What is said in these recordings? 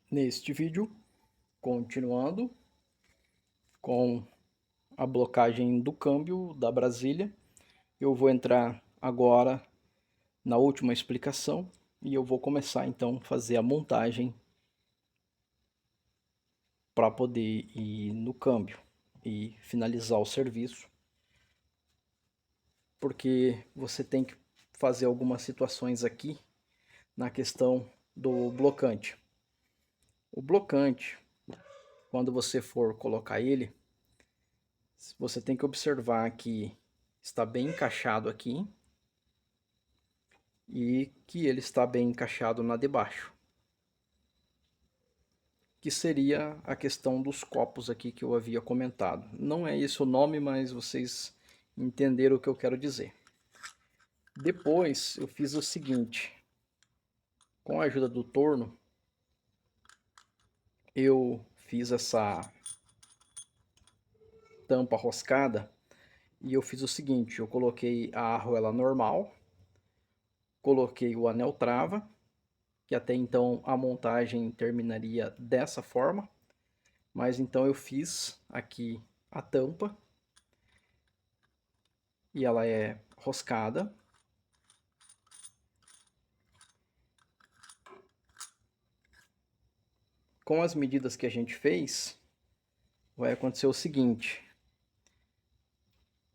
Neste vídeo, continuando com a blocagem do câmbio da Brasília, eu vou entrar agora na última explicação e eu vou começar então a fazer a montagem para poder ir no câmbio e finalizar o serviço, porque você tem que fazer algumas situações aqui na questão do blocante. O blocante, quando você for colocar ele, você tem que observar que está bem encaixado aqui e que ele está bem encaixado na de baixo, que seria a questão dos copos aqui que eu havia comentado. Não é esse o nome, mas vocês entenderam o que eu quero dizer. Depois eu fiz o seguinte, com a ajuda do torno, eu fiz essa tampa roscada e eu fiz o seguinte, eu coloquei a arruela normal, coloquei o anel trava, que até então a montagem terminaria dessa forma, mas então eu fiz aqui a tampa e ela é roscada. Com as medidas que a gente fez, vai acontecer o seguinte,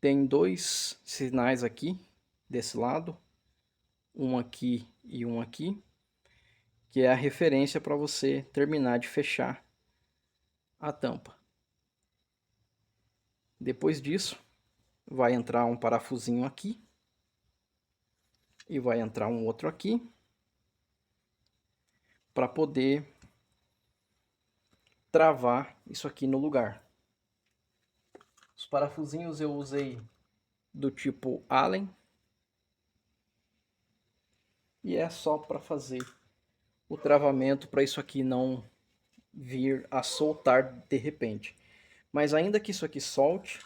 tem dois sinais aqui desse lado, um aqui e um aqui, que é a referência para você terminar de fechar a tampa. Depois disso, vai entrar um parafusinho aqui e vai entrar um outro aqui para poder travar isso aqui no lugar. Os parafusinhos eu usei do tipo Allen e é só para fazer o travamento para isso aqui não vir a soltar de repente. Mas ainda que isso aqui solte,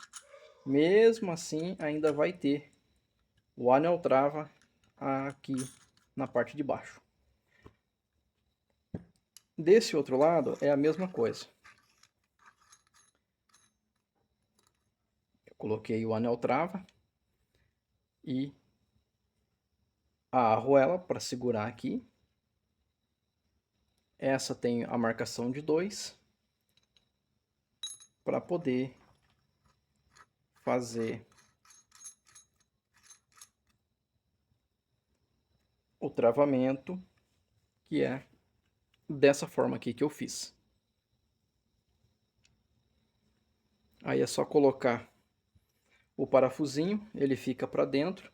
mesmo assim ainda vai ter o anel trava aqui na parte de baixo. Desse outro lado é a mesma coisa. Eu coloquei o anel trava e a arruela para segurar aqui. Essa tem a marcação de 2 para poder fazer o travamento, que é dessa forma aqui que eu fiz. Aí é só colocar o parafusinho, ele fica para dentro,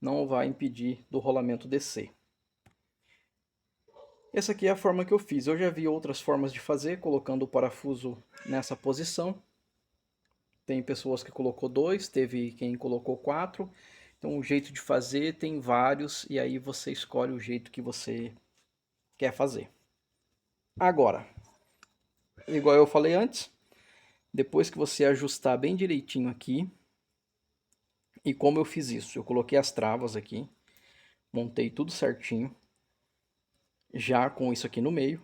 não vai impedir do rolamento descer. Essa aqui é a forma que eu fiz. Eu já vi outras formas de fazer, colocando o parafuso nessa posição. Tem pessoas que colocou 2, teve quem colocou 4. Então o jeito de fazer tem vários e aí você escolhe o jeito que você quer fazer. Agora, igual eu falei antes, depois que você ajustar bem direitinho aqui, e como eu fiz isso? Eu coloquei as travas aqui, montei tudo certinho, já com isso aqui no meio.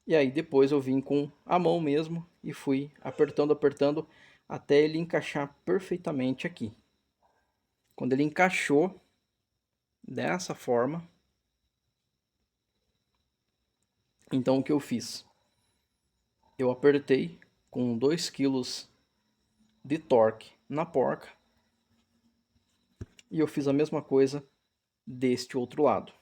E aí depois eu vim com a mão mesmo e fui apertando, apertando, até ele encaixar perfeitamente aqui. Quando ele encaixou dessa forma, então o que eu fiz? Eu apertei com 2 kg de torque na porca e eu fiz a mesma coisa deste outro lado.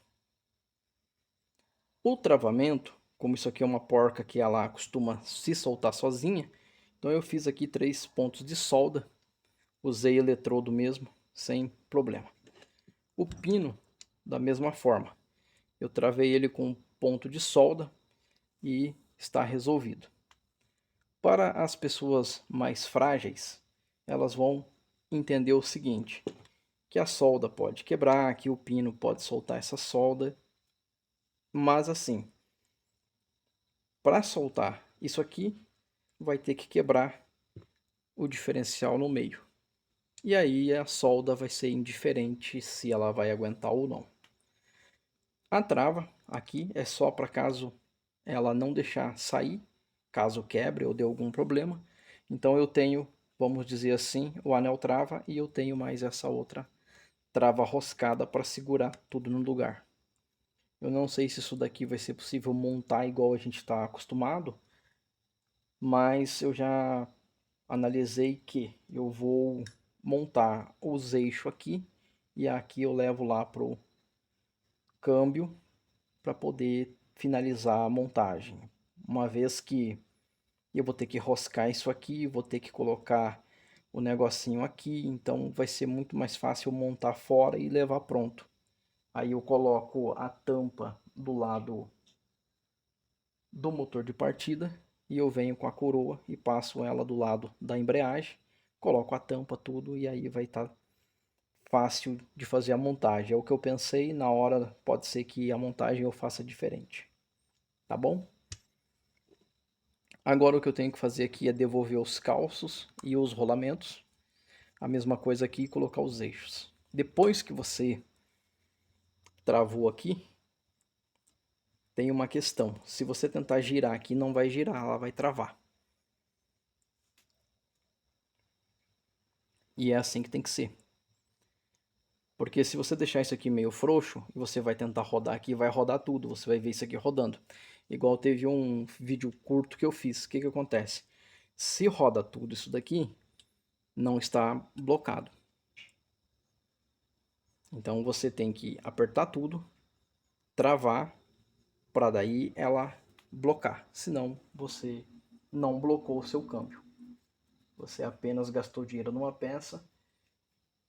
O travamento, como isso aqui é uma porca que ela costuma se soltar sozinha, então eu fiz aqui 3 pontos de solda, usei eletrodo mesmo, sem problema. O pino, da mesma forma, eu travei ele com um ponto de solda e está resolvido. Para as pessoas mais frágeis, elas vão entender o seguinte, que a solda pode quebrar, que o pino pode soltar essa solda, mas assim, para soltar isso aqui, vai ter que quebrar o diferencial no meio. E aí a solda vai ser indiferente se ela vai aguentar ou não. A trava aqui é só para caso ela não deixar sair, caso quebre ou dê algum problema. Então eu tenho, vamos dizer assim, o anel trava e eu tenho mais essa outra trava roscada para segurar tudo no lugar. Eu não sei se isso daqui vai ser possível montar igual a gente está acostumado, mas eu já analisei que eu vou montar os eixos aqui e aqui eu levo lá pro câmbio para poder finalizar a montagem. Uma vez que eu vou ter que roscar isso aqui, vou ter que colocar o negocinho aqui, então vai ser muito mais fácil montar fora e levar pronto. Aí eu coloco a tampa do lado do motor de partida e eu venho com a coroa e passo ela do lado da embreagem, coloco a tampa tudo e aí vai estar fácil de fazer a montagem. É o que eu pensei, na hora pode ser que a montagem eu faça diferente. Tá bom? Agora o que eu tenho que fazer aqui é devolver os calços e os rolamentos. A mesma coisa aqui, colocar os eixos. Depois que você travou aqui, tem uma questão. Se você tentar girar aqui, não vai girar, ela vai travar. E é assim que tem que ser. Porque se você deixar isso aqui meio frouxo, e você vai tentar rodar aqui, vai rodar tudo. Você vai ver isso aqui rodando. Igual teve um vídeo curto que eu fiz. O que que acontece? Se roda tudo isso daqui, não está blocado. Então você tem que apertar tudo, travar, para daí ela blocar. Senão você não blocou o seu câmbio. Você apenas gastou dinheiro numa peça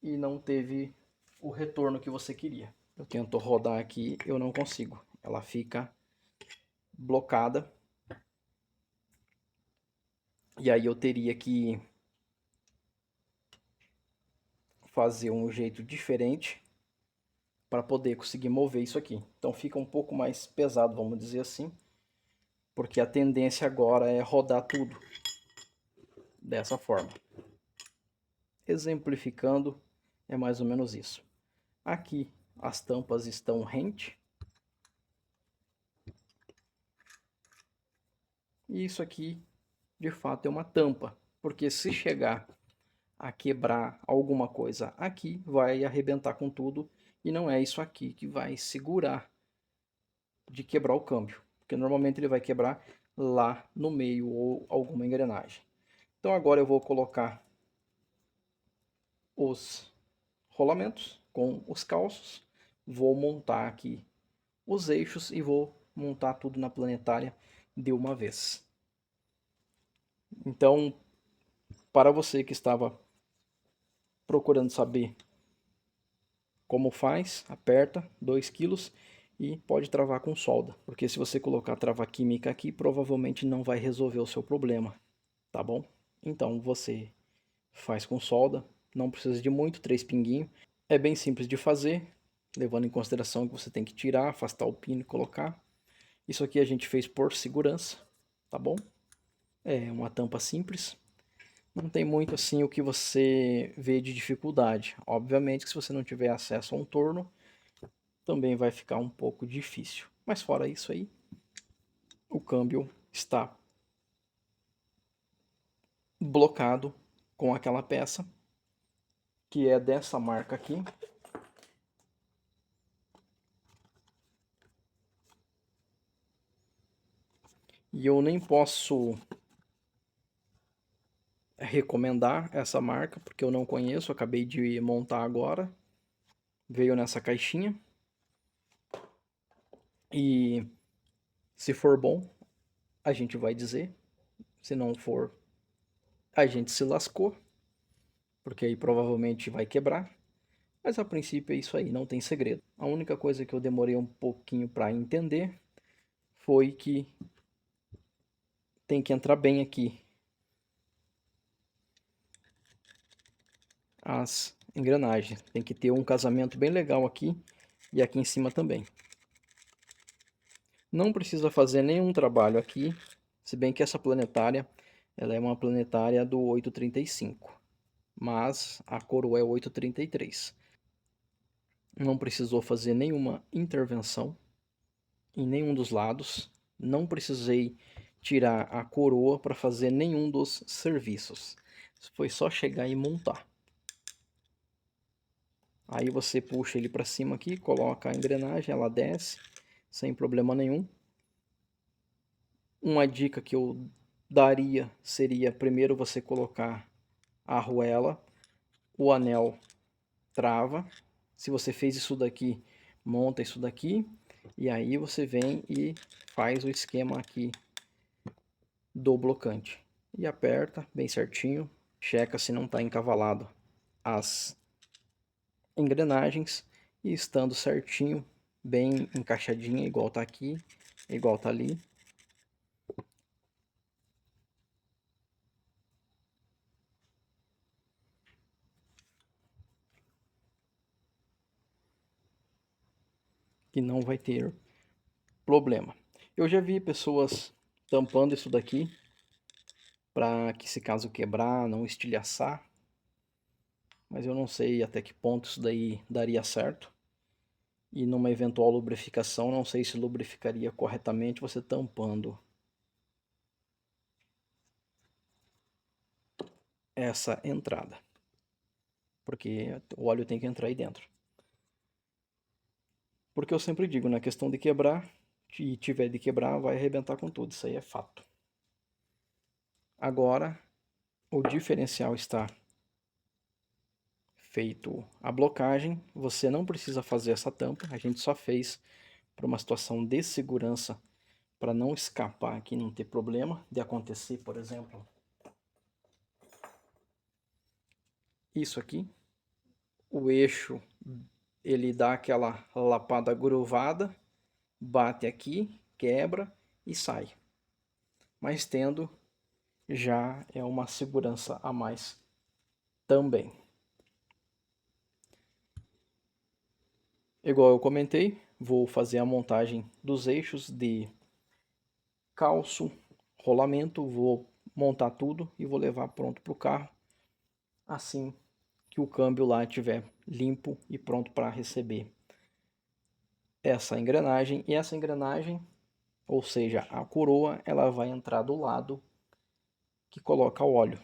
e não teve o retorno que você queria. Eu tento rodar aqui, eu não consigo. Ela fica blocada. E aí eu teria que fazer um jeito diferente para poder conseguir mover isso aqui. Então fica um pouco mais pesado, vamos dizer assim, porque a tendência agora é rodar tudo dessa forma. Exemplificando, é mais ou menos isso. Aqui as tampas estão rente. E isso aqui, de fato, é uma tampa, porque se chegar a quebrar alguma coisa aqui, vai arrebentar com tudo e não é isso aqui que vai segurar de quebrar o câmbio, porque normalmente ele vai quebrar lá no meio ou alguma engrenagem. Então agora eu vou colocar os rolamentos com os calços, vou montar aqui os eixos e vou montar tudo na planetária de uma vez. Então, para você que estava procurando saber como faz, aperta 2 kg e pode travar com solda, porque se você colocar trava química aqui, provavelmente não vai resolver o seu problema, tá bom? Então você faz com solda, não precisa de muito, 3 pinguinhos. É bem simples de fazer, levando em consideração que você tem que tirar, afastar o pino e colocar. Isso aqui a gente fez por segurança, tá bom? É uma tampa simples. Não tem muito assim o que você vê de dificuldade. Obviamente que se você não tiver acesso a um torno, também vai ficar um pouco difícil. Mas fora isso aí, o câmbio está blocado com aquela peça, que é dessa marca aqui. E eu nem posso recomendar essa marca, porque eu não conheço, acabei de montar agora. Veio nessa caixinha. E se for bom, a gente vai dizer. Se não for, a gente se lascou, porque aí provavelmente vai quebrar. Mas a princípio é isso aí, não tem segredo. A única coisa que eu demorei um pouquinho para entender foi que tem que entrar bem aqui as engrenagens. Tem que ter um casamento bem legal aqui e aqui em cima também. Não precisa fazer nenhum trabalho aqui, se bem que essa planetária ela é uma planetária do 835, mas a coroa é 833. Não precisou fazer nenhuma intervenção em nenhum dos lados. Não precisei tirar a coroa para fazer nenhum dos serviços. Foi só chegar e montar. Aí você puxa ele para cima aqui, coloca a engrenagem, ela desce sem problema nenhum. Uma dica que eu daria seria primeiro você colocar a arruela, o anel trava. Se você fez isso daqui, monta isso daqui e aí você vem e faz o esquema aqui do blocante e aperta bem certinho, checa se não está encavalado as engrenagens e estando certinho, bem encaixadinha, igual tá aqui, igual tá ali. Que não vai ter problema. Eu já vi pessoas tampando isso daqui para que se caso quebrar, não estilhaçar. Mas eu não sei até que ponto isso daí daria certo. E numa eventual lubrificação, não sei se lubrificaria corretamente você tampando essa entrada. Porque o óleo tem que entrar aí dentro. Porque eu sempre digo, na questão de quebrar, se tiver de quebrar, vai arrebentar com tudo. Isso aí é fato. Agora, o diferencial está feito a blocagem. Você não precisa fazer essa tampa. A gente só fez para uma situação de segurança, para não escapar aqui, não ter problema de acontecer, por exemplo, isso aqui. O eixo, ele dá aquela lapada gruvada, bate aqui, quebra e sai. Mas tendo, já é uma segurança a mais também. Igual eu comentei, vou fazer a montagem dos eixos de calço, rolamento, vou montar tudo e vou levar pronto para o carro, assim que o câmbio lá estiver limpo e pronto para receber essa engrenagem. E essa engrenagem, ou seja, a coroa, ela vai entrar do lado que coloca o óleo,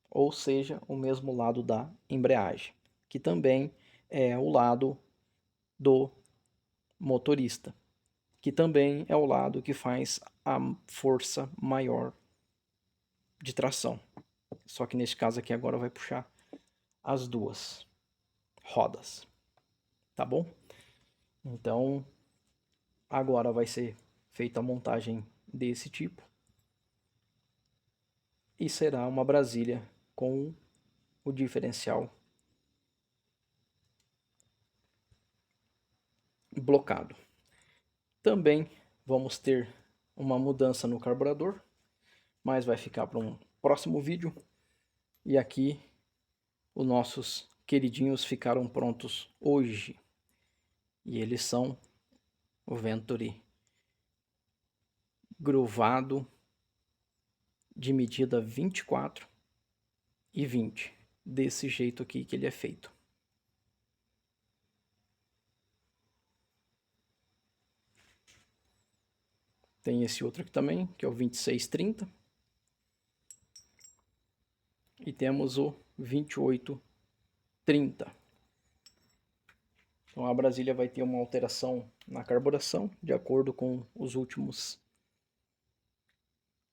ou seja, o mesmo lado da embreagem, que também é o lado do motorista, que também é o lado que faz a força maior de tração. Só que nesse caso aqui agora vai puxar as duas rodas, tá bom? Então agora vai ser feita a montagem desse tipo e será uma Brasília com o diferencial blocado. Também vamos ter uma mudança no carburador, mas vai ficar para um próximo vídeo. E aqui os nossos queridinhos ficaram prontos hoje. E eles são o Venturi gruvado de medida 24 e 20. Desse jeito aqui que ele é feito. Tem esse outro aqui também, que é o 2630. E temos o 2830. Então a Brasília vai ter uma alteração na carburação, de acordo com os últimos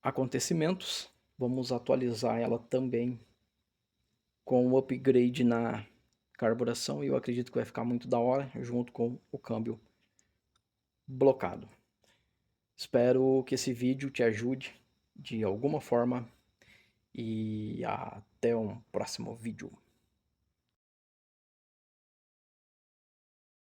acontecimentos. Vamos atualizar ela também com o upgrade na carburação. E eu acredito que vai ficar muito da hora, junto com o câmbio blocado. Espero que esse vídeo te ajude de alguma forma. E até um próximo vídeo.